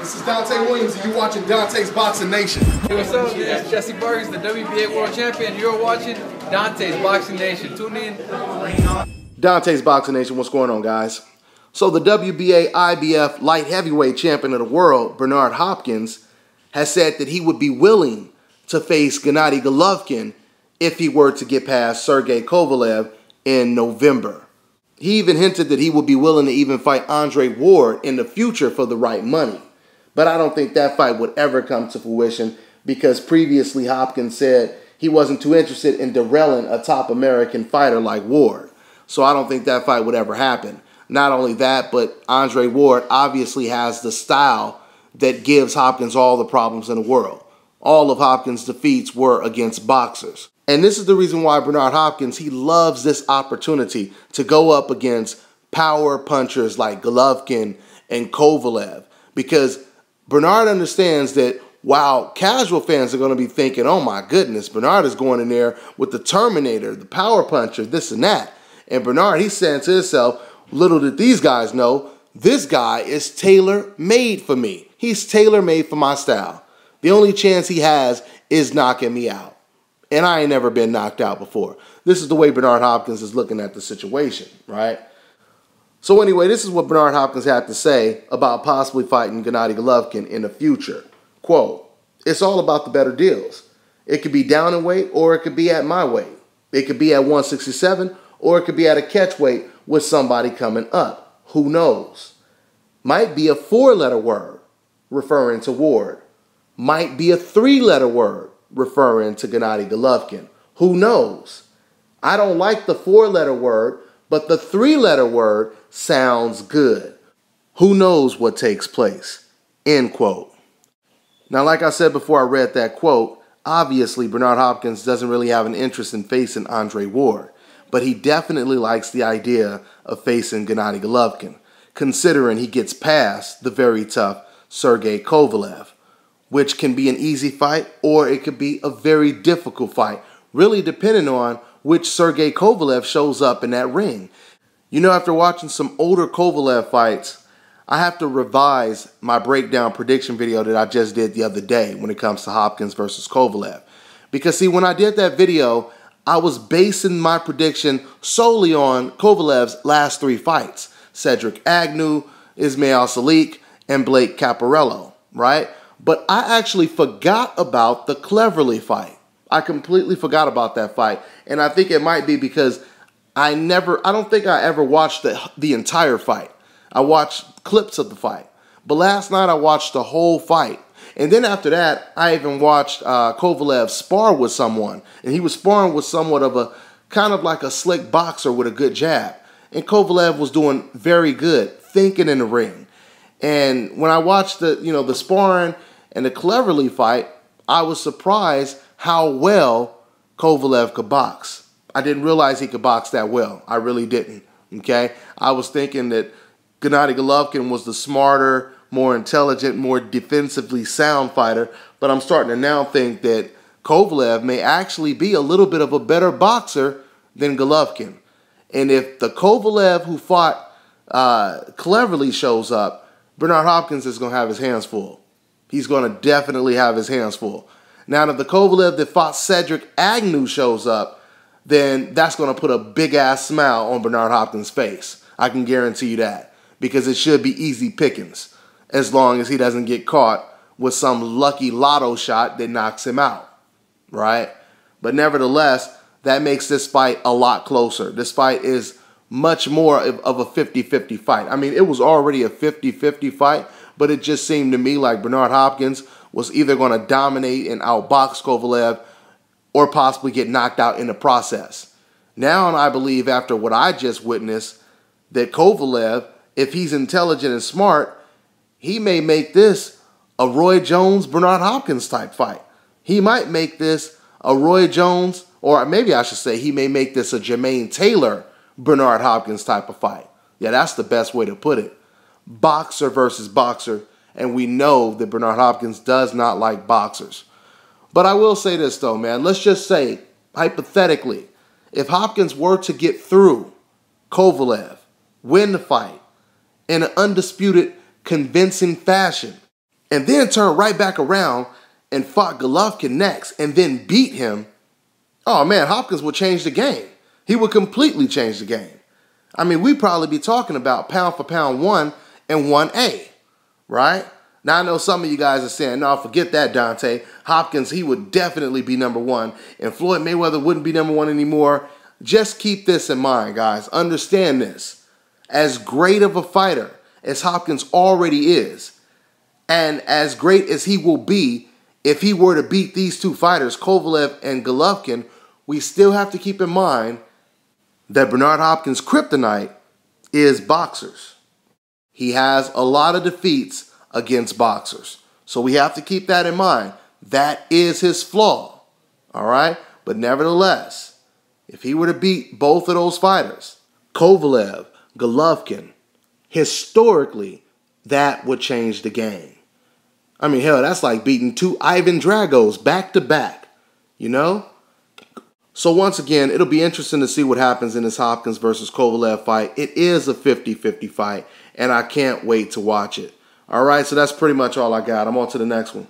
This is Dante Williams, and you're watching Dante's Boxing Nation. Hey, what's up? This is Jesse Burgess, the WBA World Champion. You're watching Dante's Boxing Nation. Tune in. Dante's Boxing Nation, what's going on, guys? So the WBA IBF light heavyweight champion of the world, Bernard Hopkins, has said that he would be willing to face Gennady Golovkin if he were to get past Sergey Kovalev in November. He even hinted that he would be willing to even fight Andre Ward in the future for the right money. But I don't think that fight would ever come to fruition because previously Hopkins said he wasn't too interested in derailing a top American fighter like Ward. So I don't think that fight would ever happen. Not only that, but Andre Ward obviously has the style that gives Hopkins all the problems in the world. All of Hopkins' defeats were against boxers. And this is the reason why Bernard Hopkins, he loves this opportunity to go up against power punchers like Golovkin and Kovalev. Because Bernard understands that while casual fans are going to be thinking, oh my goodness, Bernard is going in there with the Terminator, the power puncher, this and that. And Bernard, he's saying to himself, little did these guys know, this guy is tailor-made for me. He's tailor-made for my style. The only chance he has is knocking me out. And I ain't never been knocked out before. This is the way Bernard Hopkins is looking at the situation, right? So anyway, this is what Bernard Hopkins had to say about possibly fighting Gennady Golovkin in the future. Quote, "It's all about the better deals. It could be down in weight or it could be at my weight. It could be at 167 or it could be at a catch weight with somebody coming up. Who knows? Might be a 4-letter word, referring to Ward. Might be a 3-letter word, referring to Gennady Golovkin. Who knows? I don't like the 4-letter word, but the 3-letter word sounds good. Who knows what takes place?" End quote. Now, like I said before I read that quote, obviously Bernard Hopkins doesn't really have an interest in facing Andre Ward, but he definitely likes the idea of facing Gennady Golovkin, considering he gets past the very tough Sergey Kovalev, which can be an easy fight or it could be a very difficult fight, really depending on which Sergey Kovalev shows up in that ring. You know, after watching some older Kovalev fights, I have to revise my breakdown prediction video that I just did the other day when it comes to Hopkins versus Kovalev. Because see, when I did that video, I was basing my prediction solely on Kovalev's last 3 fights. Cedric Agnew, Ismail Salik, and Blake Caparello, right? But I actually forgot about the Cleverly fight. I completely forgot about that fight. And I think it might be because I don't think I ever watched the entire fight. I watched clips of the fight. But last night I watched the whole fight. And then after that, I even watched Kovalev spar with someone. And he was sparring with somewhat of a, kind of like a slick boxer with a good jab. And Kovalev was doing very good, thinking in the ring. And when I watched the sparring and the Cleverly fight, I was surprised how well Kovalev could box. I didn't realize he could box that well. I really didn't, okay? I was thinking that Gennady Golovkin was the smarter, more intelligent, more defensively sound fighter, but I'm starting to now think that Kovalev may actually be a little bit of a better boxer than Golovkin. And if the Kovalev who fought Cleverly shows up, Bernard Hopkins is going to have his hands full. He's going to definitely have his hands full. Now, if the Kovalev that fought Cedric Agnew shows up, then that's going to put a big-ass smile on Bernard Hopkins' face. I can guarantee you that. Because it should be easy pickings, as long as he doesn't get caught with some lucky lotto shot that knocks him out, right? But nevertheless, that makes this fight a lot closer. This fight is much more of a 50-50 fight. I mean, it was already a 50-50 fight, but it just seemed to me like Bernard Hopkins was either going to dominate and outbox Kovalev or possibly get knocked out in the process. Now I believe, after what I just witnessed, that Kovalev, if he's intelligent and smart, he may make this a Roy Jones, Bernard Hopkins type fight. He might make this a Roy Jones, or maybe I should say he may make this a Jermaine Taylor, Bernard Hopkins type of fight. Yeah, that's the best way to put it. Boxer versus boxer, and we know that Bernard Hopkins does not like boxers. But I will say this though, man. Let's just say, hypothetically, if Hopkins were to get through Kovalev, win the fight in an undisputed, convincing fashion, and then turned right back around and fought Golovkin next and then beat him, oh man, Hopkins would change the game. He would completely change the game. I mean, we'd probably be talking about pound for pound 1 and 1A, right? Now, I know some of you guys are saying, no, forget that, Dante. Hopkins, he would definitely be number 1, and Floyd Mayweather wouldn't be number 1 anymore. Just keep this in mind, guys. Understand this. As great of a fighter as Hopkins already is, and as great as he will be if he were to beat these two fighters, Kovalev and Golovkin, we still have to keep in mind that Bernard Hopkins' kryptonite is boxers. He has a lot of defeats against boxers. So we have to keep that in mind. That is his flaw. All right? But nevertheless, if he were to beat both of those fighters, Kovalev, Golovkin, historically, that would change the game. I mean, hell, that's like beating 2 Ivan Dragos back to back, you know? So once again, it'll be interesting to see what happens in this Hopkins versus Kovalev fight. It is a 50-50 fight, and I can't wait to watch it. All right, so that's pretty much all I got. I'm on to the next one.